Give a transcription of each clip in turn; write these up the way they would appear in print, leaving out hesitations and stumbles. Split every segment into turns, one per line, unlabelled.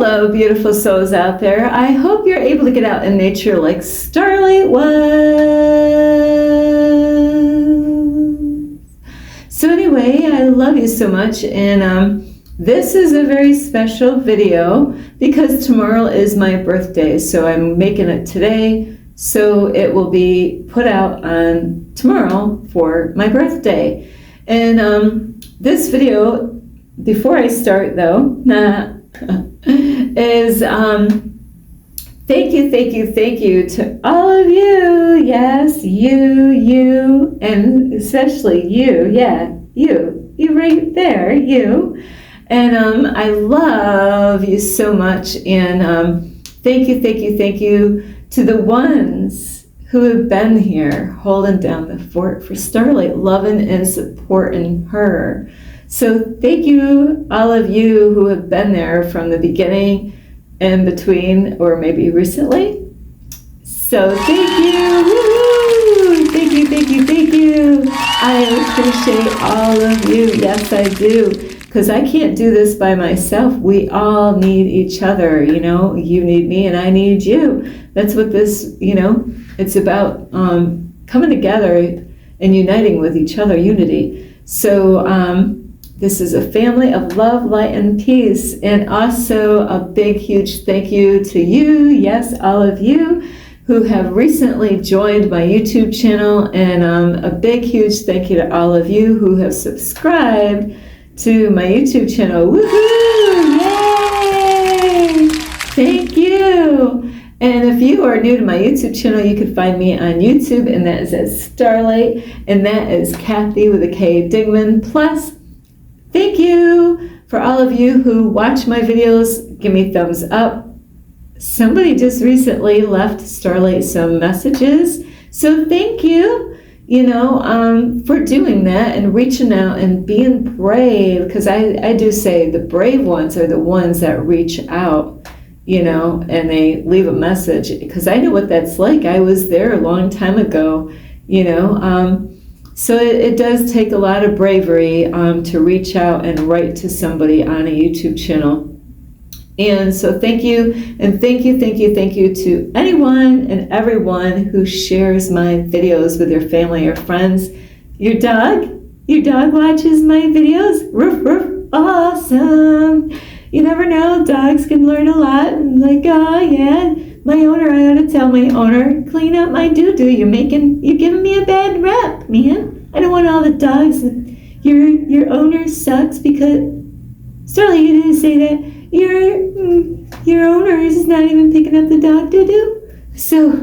Hello, beautiful souls out there. I hope you're able to get out in nature like Starlight was. So anyway, I love you so much, and this is a very special video because tomorrow is my birthday, so I'm making it today, so it will be put out on tomorrow for my birthday. And this video, before I start though, is thank you to all of you. Yes, you, and especially you. Yeah, you right there, you. And I love you so much. And thank you to the ones who have been here holding down the fort for Starlight, loving and supporting her. So thank you, all of you who have been there from the beginning and between, or maybe recently. So thank you. Woo-hoo! Thank you. I appreciate all of you. Yes, I do. Because I can't do this by myself. We all need each other, you know. You need me and I need you. That's what this, it's about, coming together and uniting with each other, unity. So, this is a family of love, light, and peace. And also a big, huge thank you to you, yes, all of you who have recently joined my YouTube channel. And a big, huge thank you to all of you who have subscribed to my YouTube channel. Woohoo! Yay! Thank you. And if you are new to my YouTube channel, you can find me on YouTube, and that is as Starlight, and that is Kathy with a K Dingman. Plus, thank you for all of you who watch my videos. Give me thumbs up. Somebody just recently left Starlight some messages, so thank you, for doing that and reaching out and being brave, because I do say the brave ones are the ones that reach out, and they leave a message, because I know what that's like. I was there a long time ago, So it does take a lot of bravery to reach out and write to somebody on a YouTube channel. And so thank you, and thank you to anyone and everyone who shares my videos with your family or friends. Your dog watches my videos. Roof, roof, awesome. You never know, dogs can learn a lot. And like, oh yeah, my owner, I ought to tell my owner, clean up my doo-doo. You're giving me a bad rep, man. I don't want all the dogs. Your owner sucks because, Starlight, you didn't say that. Your owner is not even picking up the dog doo-doo. So,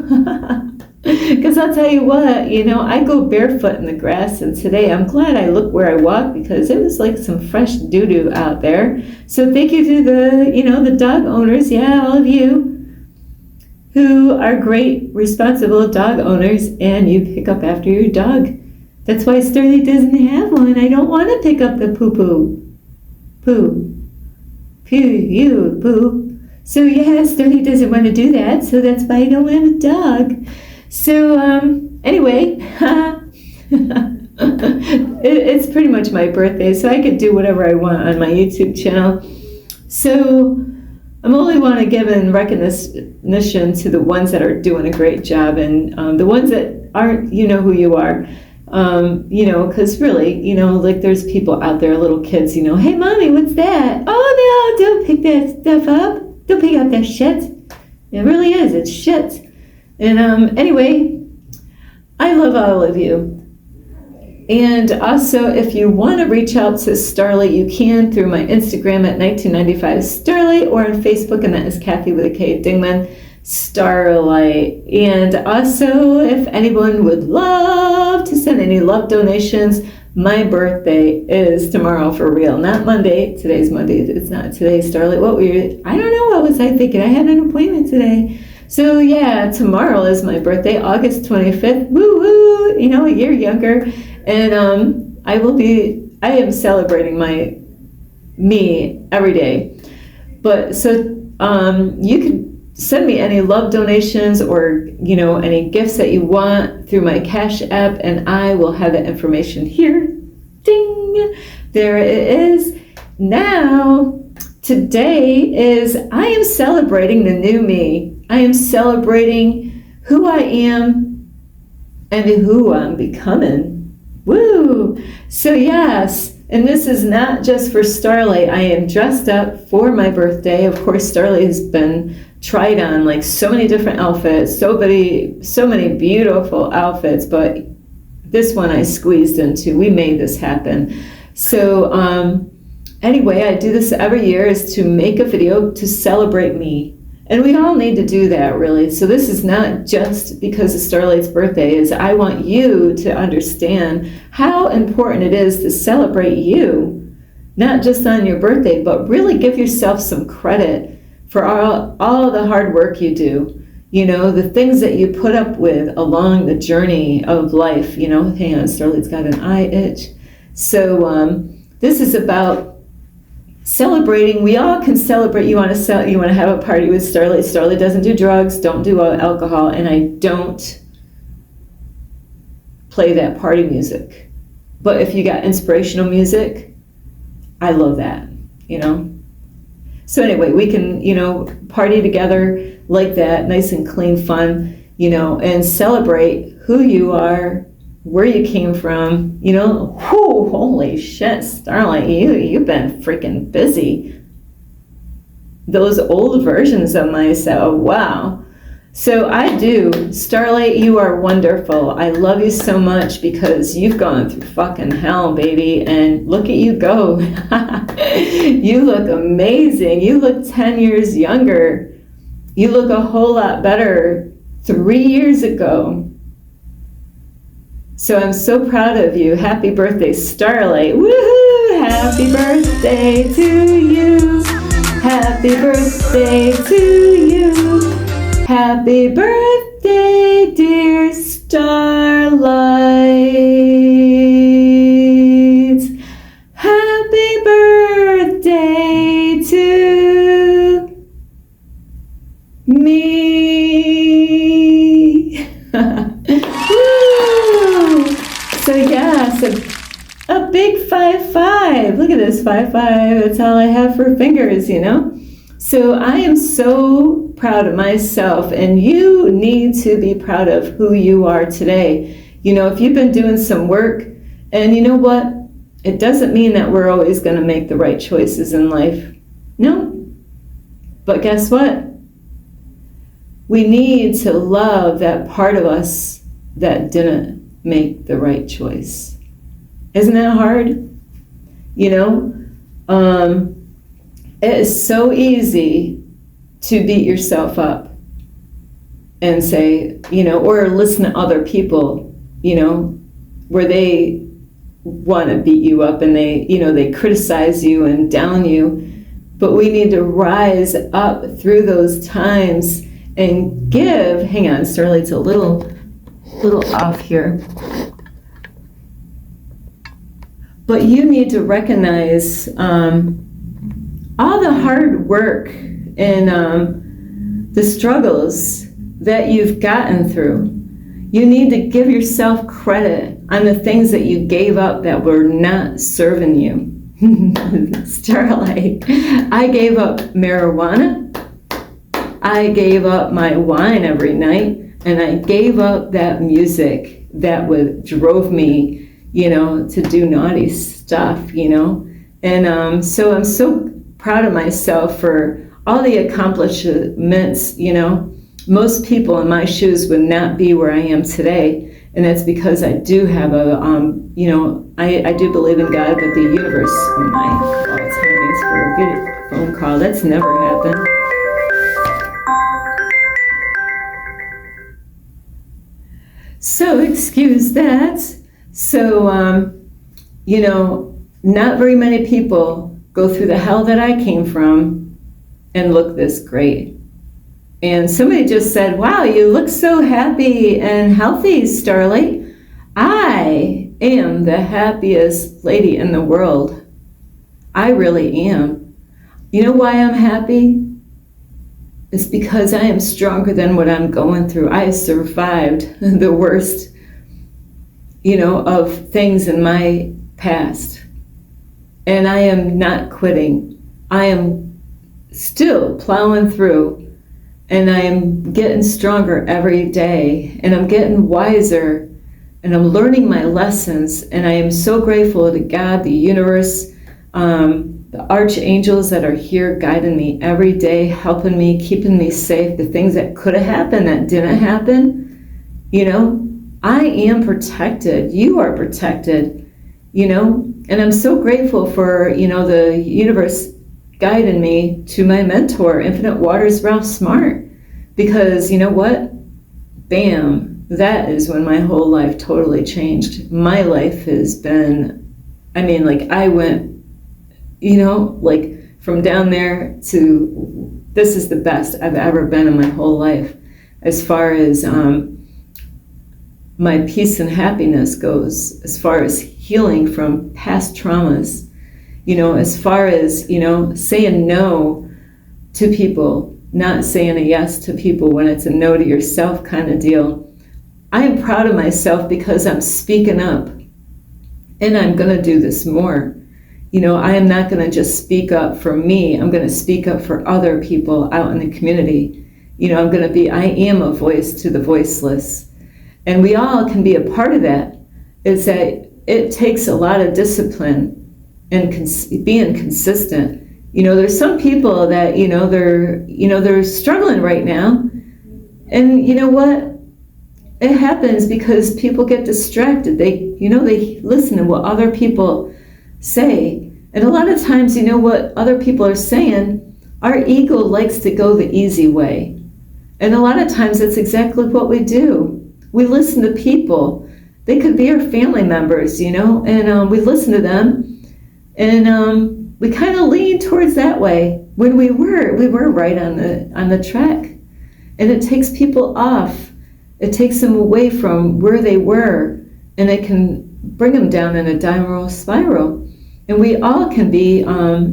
because I'll tell you what, I go barefoot in the grass, and today I'm glad I look where I walk, because it was like some fresh doo-doo out there. So thank you to the dog owners, yeah, all of you who are great, responsible dog owners, and you pick up after your dog. That's why Starlight doesn't have one. I don't want to pick up the poo-poo. Poo. You, poo. So yeah, Starlight doesn't want to do that, so that's why I don't have a dog. So anyway, it's pretty much my birthday, so I could do whatever I want on my YouTube channel. So I'm only want to give in recognition to the ones that are doing a great job, and the ones that aren't, you know who you are. Because really, like there's people out there, little kids, hey mommy, what's that? Oh no, don't pick that stuff up. Don't pick up that shit. It really is, it's shit. And anyway, I love all of you. And also, if you want to reach out to Starlight, you can through my Instagram at 1995 Starlight, or on Facebook, and that is Kathy with a K Dingman. Starlight. And also, if anyone would love to send any love donations, my birthday is tomorrow for real, not Monday. Today's Monday. It's not today, Starlight. I don't know, what was I thinking? I had an appointment today. So yeah, tomorrow is my birthday, August 25th. Woo woo! A year younger. And I am celebrating me every day. But so you can send me any love donations or, any gifts that you want through my Cash App, and I will have that information here. Ding! There it is. Now, today is I am celebrating the new me. I am celebrating who I am and who I'm becoming. Woo! So yes, and this is not just for Starlight. I am dressed up for my birthday. Of course, Starlight has been tried on like so many different outfits, so many beautiful outfits, but this one I squeezed into. We made this happen. So anyway, I do this every year, is to make a video to celebrate me. And we all need to do that, really. So this is not just because of Starlight's birthday. Is I want you to understand how important it is to celebrate you, not just on your birthday, but really give yourself some credit for all the hard work you do. You know, the things that you put up with along the journey of life. You know, hang on, Starlight's got an eye itch. So this is about celebrating. We all can celebrate. You want to have a party with Starlight. Starlight doesn't do drugs, don't do alcohol, and I don't play that party music. But if you got inspirational music, I love that, you know. So anyway, we can, you know, party together like that, nice and clean, fun, you know, and celebrate who you are, where you came from, you know. Whew, holy shit, Starlight, you've been freaking busy. Those old versions of myself, wow. So I do. Starlight, you are wonderful. I love you so much because you've gone through fucking hell, baby, and look at you go. You look amazing. You look 10 years younger. You look a whole lot better 3 years ago. So I'm so proud of you. Happy birthday, Starlight. Woohoo! Happy birthday to you. Happy birthday to you. Happy birthday, dear Starlight. Happy birthday to me. Woo! So yes, a big 5-5. Look at this 5-5. That's all I have for fingers, you know. So I am so proud of myself, and you need to be proud of who you are today. You know, if you've been doing some work, and you know what? It doesn't mean that we're always going to make the right choices in life. No. But guess what? We need to love that part of us that didn't make the right choice. Isn't that hard? You know? It is so easy to beat yourself up and say, you know, or listen to other people, you know, where they want to beat you up and they, you know, they criticize you and down you. But we need to rise up through those times and give. Hang on, Starlight's a little off here. But you need to recognize all the hard work and the struggles that you've gotten through. You need to give yourself credit on the things that you gave up that were not serving you. Starlight, I gave up marijuana. I gave up my wine every night, and I gave up that music that drove me, you know, to do naughty stuff, you know. And so I'm so proud of myself for all the accomplishments, you know. Most people in my shoes would not be where I am today, and that's because I do have a, you know, I do believe in God, but the universe, oh my God, timings for a good phone call, that's never happened. So excuse that. So, you know, not very many people go through the hell that I came from and look this great. And somebody just said, wow, you look so happy and healthy, Starlight. I am the happiest lady in the world. I really am. You know why I'm happy? It's because I am stronger than what I'm going through. I survived the worst, you know, of things in my past. And I am not quitting. I am still plowing through, and I'm getting stronger every day, and I'm getting wiser, and I'm learning my lessons, and I am so grateful to God, the universe, the archangels that are here guiding me every day, helping me, keeping me safe, the things that could have happened that didn't happen. You know, I am protected. You are protected, you know, and I'm so grateful for, you know, the universe guiding me to my mentor, Infinite Waters Ralph Smart, because you know what? Bam, that is when my whole life totally changed. My life has been, I mean, like I went, you know, like from down there to this is the best I've ever been in my whole life as far as my peace and happiness goes, as far as healing from past traumas, you know, as far as, you know, saying no to people, not saying a yes to people when it's a no to yourself kind of deal. I am proud of myself because I'm speaking up, and I'm going to do this more. You know, I am not going to just speak up for me. I'm going to speak up for other people out in the community. You know, I am a voice to the voiceless. And we all can be a part of that. It's that it takes a lot of discipline and being consistent. You know, there's some people that, they're struggling right now. And you know what? It happens because people get distracted. They listen to what other people say. And a lot of times, you know what other people are saying, our ego likes to go the easy way. And a lot of times that's exactly what we do. We listen to people. They could be our family members, you know, and we listen to them, and we kind of lean towards that way when we were right on the track. And it takes people off. It takes them away from where they were, and it can bring them down in a downward spiral. And we all can be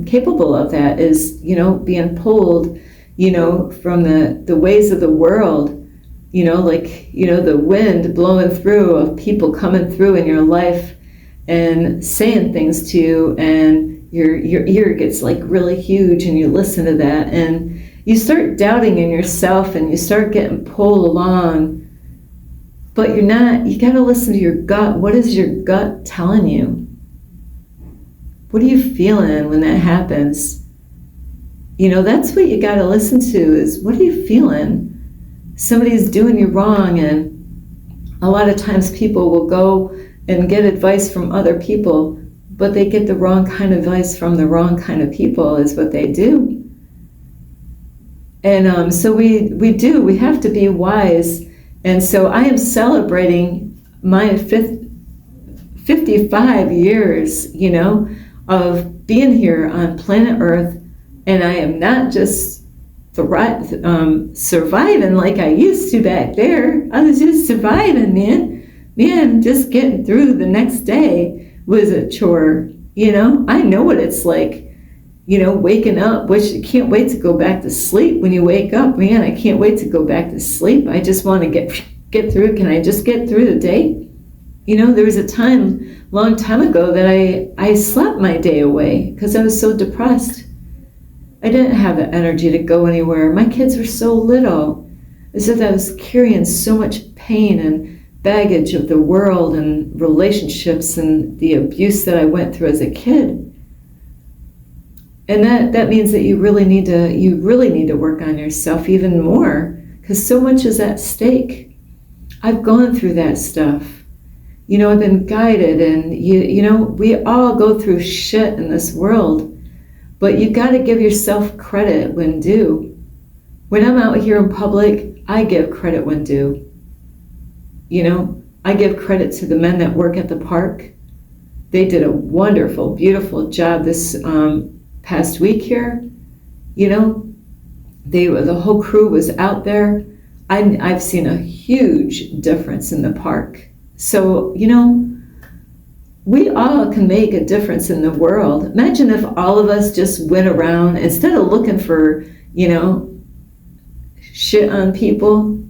capable of that, is, you know, being pulled, you know, from the ways of the world. You know, like, you know, the wind blowing through of people coming through in your life and saying things to you, and your ear gets like really huge, and you listen to that, and you start doubting in yourself, and you start getting pulled along. But you got to listen to your gut. What is your gut telling you? What are you feeling when that happens? You know, that's what you got to listen to, is what are you feeling? Somebody's doing you wrong, and a lot of times people will go and get advice from other people, but they get the wrong kind of advice from the wrong kind of people, is what they do. And so we have to be wise. And so I am celebrating my 55 years, you know, of being here on planet Earth, and I am not just surviving like I used to back there. I was just surviving, man. Just getting through the next day was a chore. You know, I know what it's like, you know, waking up, which you can't wait to go back to sleep. When you wake up, man, I can't wait to go back to sleep. I just want to get through. Can I just get through the day? You know, there was a long time ago that I slept my day away because I was so depressed. I didn't have the energy to go anywhere. My kids were so little. As if I was carrying so much pain and baggage of the world and relationships and the abuse that I went through as a kid. And that means that you really need to work on yourself even more, because so much is at stake. I've gone through that stuff. You know, I've been guided, and you know, we all go through shit in this world. But you got to give yourself credit when due. When I'm out here in public, I give credit when due. You know, I give credit to the men that work at the park. They did a wonderful, beautiful job this past week here. You know, the whole crew was out there. I've seen a huge difference in the park. So, you know, we all can make a difference in the world. Imagine if all of us just went around, instead of looking for, you know, shit on people,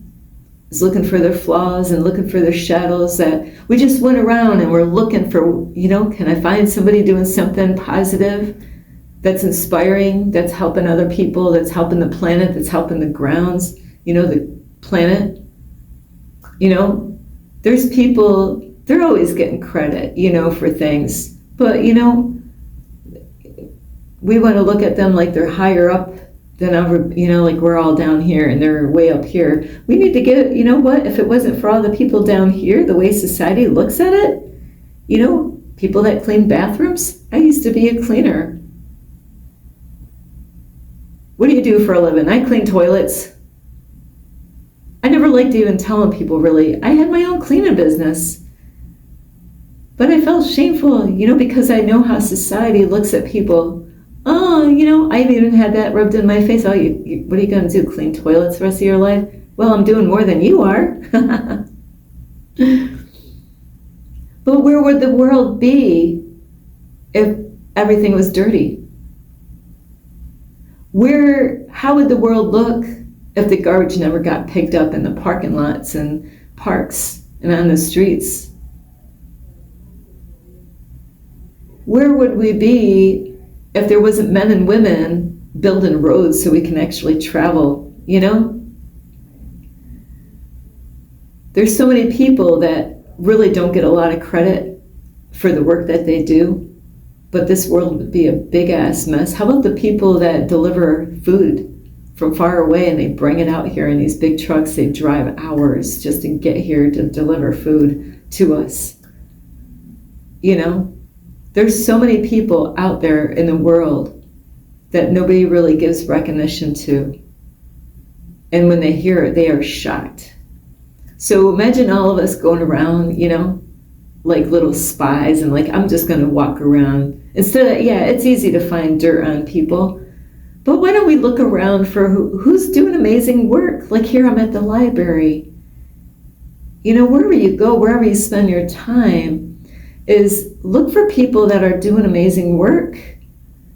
is looking for their flaws and looking for their shadows, that we just went around and we're looking for, you know, can I find somebody doing something positive that's inspiring, that's helping other people, that's helping the planet, that's helping the grounds, the planet. There's people, they're always getting credit, for things. But, we want to look at them like they're higher up than ever, like we're all down here and they're way up here. We need to get, if it wasn't for all the people down here, the way society looks at it, people that clean bathrooms, I used to be a cleaner. What do you do for a living? I clean toilets. I never liked even telling people, really. I had my own cleaning business. But I felt shameful, because I know how society looks at people. Oh, I've even had that rubbed in my face. Oh, what are you going to do, clean toilets the rest of your life? Well, I'm doing more than you are. But where would the world be if everything was dirty? How would the world look if the garbage never got picked up in the parking lots and parks and on the streets? Where would we be if there wasn't men and women building roads so we can actually travel, There's so many people that really don't get a lot of credit for the work that they do, but this world would be a big-ass mess. How about the people that deliver food from far away and they bring it out here in these big trucks? They drive hours just to get here to deliver food to us. There's so many people out there in the world that nobody really gives recognition to. And when they hear it, they are shocked. So imagine all of us going around, like little spies and like, I'm just going to walk around. Instead of, it's easy to find dirt on people. But why don't we look around for who's doing amazing work? Like here, I'm at the library. Wherever you go, wherever you spend your time, is look for people that are doing amazing work.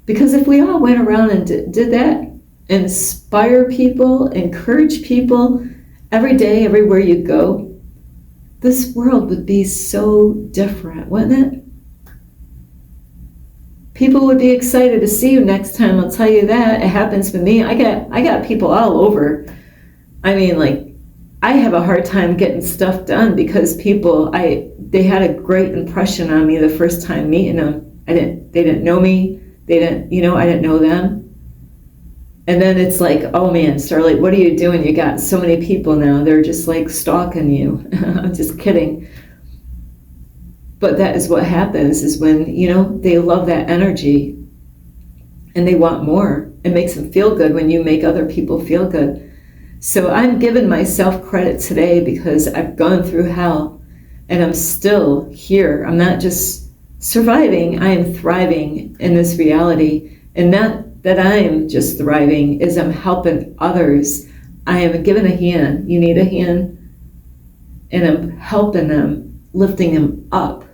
Because if we all went around and did that, inspire people, encourage people every day, everywhere you go, this world would be so different, wouldn't it? People would be excited to see you next time, I'll tell you that. It happens with me. I got people all over. I mean, like, I have a hard time getting stuff done because people, they had a great impression on me the first time meeting them. They didn't know me. I didn't know them. And then it's like, oh man, Starlight, what are you doing? You got so many people now. They're just like stalking you. I'm just kidding. But that is what happens is when, they love that energy and they want more. It makes them feel good when you make other people feel good. So I'm giving myself credit today because I've gone through hell and I'm still here. I'm not just surviving, I am thriving in this reality. And not that I am just thriving, is I'm helping others. I am giving a hand. You need a hand? And I'm helping them, lifting them up,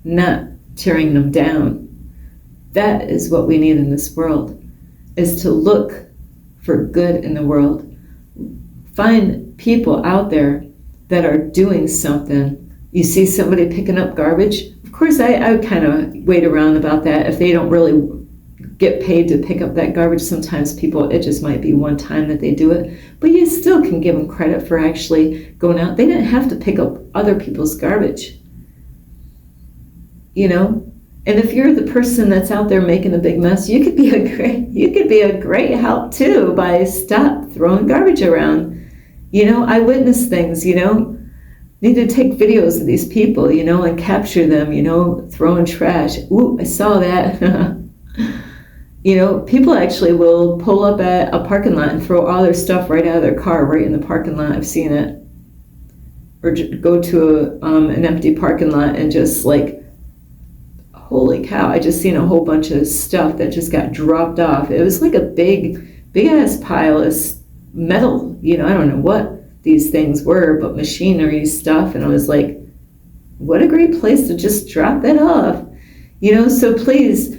not tearing them down. That is what we need in this world, is to look for good in the world. Find people out there that are doing something. You see somebody picking up garbage. Of course, I would kind of wait around about that. If they don't really get paid to pick up that garbage, sometimes people, it just might be one time that they do it. But you still can give them credit for actually going out. They didn't have to pick up other people's garbage. And if you're the person that's out there making a big mess, you could be a great help too by stop throwing garbage around. I witness things, need to take videos of these people, and capture them, throwing trash. Ooh, I saw that. People actually will pull up at a parking lot and throw all their stuff right out of their car, right in the parking lot. I've seen it. Or go to an empty parking lot and just like, holy cow, I just seen a whole bunch of stuff that just got dropped off. It was like a big ass pile of metal, I don't know what these things were, but machinery stuff. And I was like, what a great place to just drop that off. So please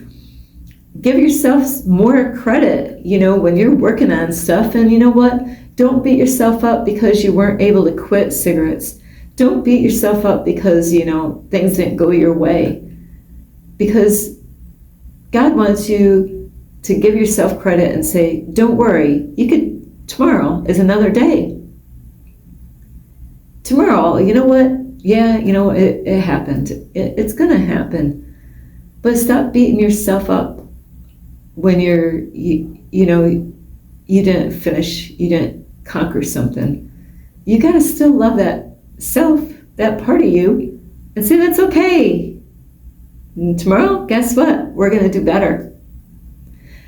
give yourself more credit, when you're working on stuff. And you know what? Don't beat yourself up because you weren't able to quit cigarettes. Don't beat yourself up because, things didn't go your way. Because God wants you to give yourself credit and say, don't worry, tomorrow is another day. Tomorrow, you know what? Yeah, it happened. It's going to happen. But stop beating yourself up when you didn't finish, you didn't conquer something. You got to still love that self, that part of you, and say that's okay. And tomorrow, guess what? We're going to do better.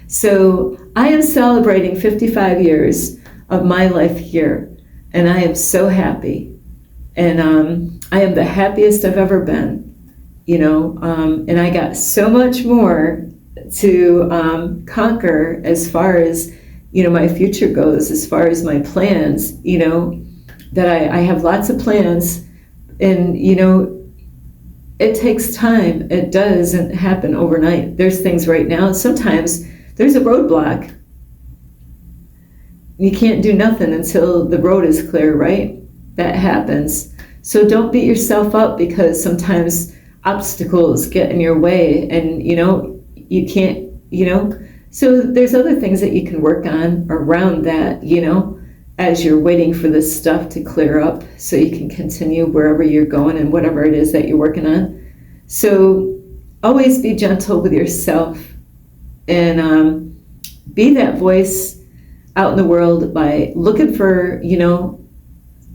So I am celebrating 55 years of my life here, and I am so happy. And I am the happiest I've ever been, and I got so much more to conquer as far as, my future goes, as far as my plans, that I have lots of plans, and, it takes time. It doesn't happen overnight. There's things right now. Sometimes there's a roadblock. You can't do nothing until the road is clear, right? That happens. So don't beat yourself up because sometimes obstacles get in your way and, you can't, So there's other things that you can work on around that, as you're waiting for this stuff to clear up so you can continue wherever you're going and whatever it is that you're working on. So always be gentle with yourself and be that voice out in the world by looking for,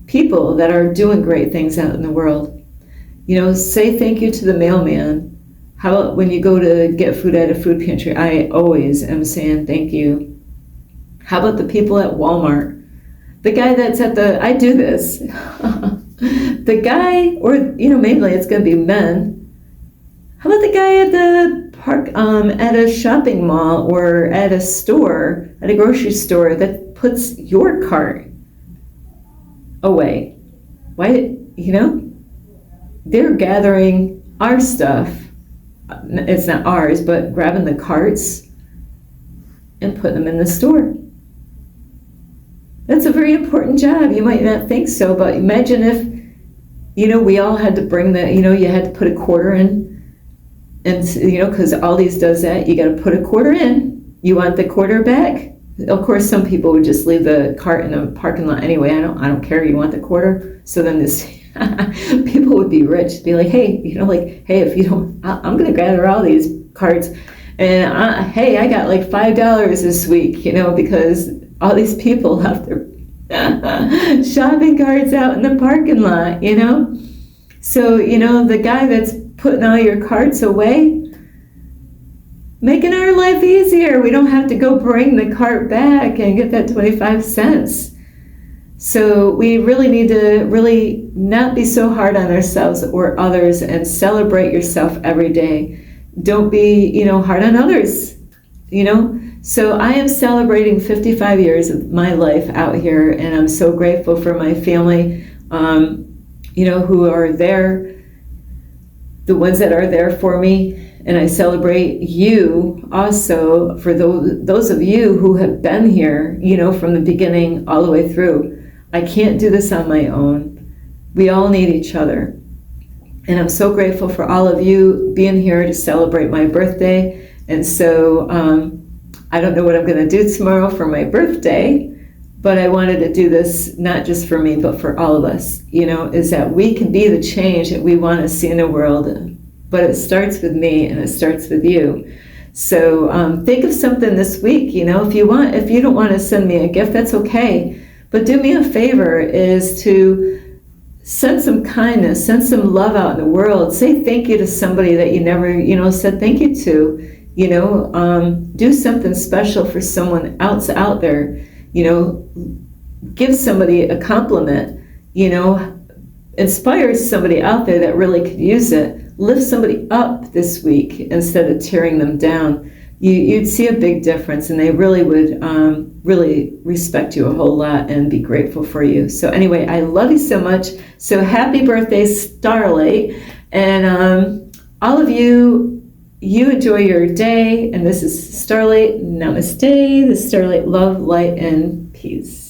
people that are doing great things out in the world. Say thank you to the mailman. How about when you go to get food at a food pantry? I always am saying thank you. How about the people at Walmart? The guy that's I do this. The guy, or, mainly it's going to be men. How about the guy at the park, at a shopping mall or at a store, at a grocery store that puts your cart away? Why, they're gathering our stuff. It's not ours, but grabbing the carts and putting them in the store. That's a very important job. You might not think so, but imagine if, we all had to bring you had to put a quarter in, and, because Aldi's does that, you got to put a quarter in. You want the quarter back? Of course, some people would just leave the cart in the parking lot anyway. I don't care. You want the quarter? So then this people would be rich. Be like, hey, hey, if you don't, I'm going to gather all these carts, and hey, I got like $5 this week, because all these people left their shopping carts out in the parking lot, So, the guy that's putting all your carts away, making our life easier. We don't have to go bring the cart back and get that 25 cents. So we really need to really not be so hard on ourselves or others and celebrate yourself every day. Don't be, hard on others, So I am celebrating 55 years of my life out here, and I'm so grateful for my family, who are there, the ones that are there for me. And I celebrate you also for those of you who have been here, from the beginning all the way through. I can't do this on my own. We all need each other. And I'm so grateful for all of you being here to celebrate my birthday. And so I don't know what I'm going to do tomorrow for my birthday, but I wanted to do this not just for me, but for all of us, is that we can be the change that we want to see in the world. But it starts with me and it starts with you. So think of something this week, if you don't want to send me a gift, that's okay. But do me a favor is to send some kindness, send some love out in the world. Say thank you to somebody that you never, said thank you to. Do something special for someone else out there. Give somebody a compliment. Inspire somebody out there that really could use it. Lift somebody up this week instead of tearing them down. You'd see a big difference, and they really would really respect you a whole lot and be grateful for you. So anyway, I love you so much. So happy birthday, Starlight. And all of you enjoy your day. And this is Starlight. Namaste. The Starlight, love, light, and peace.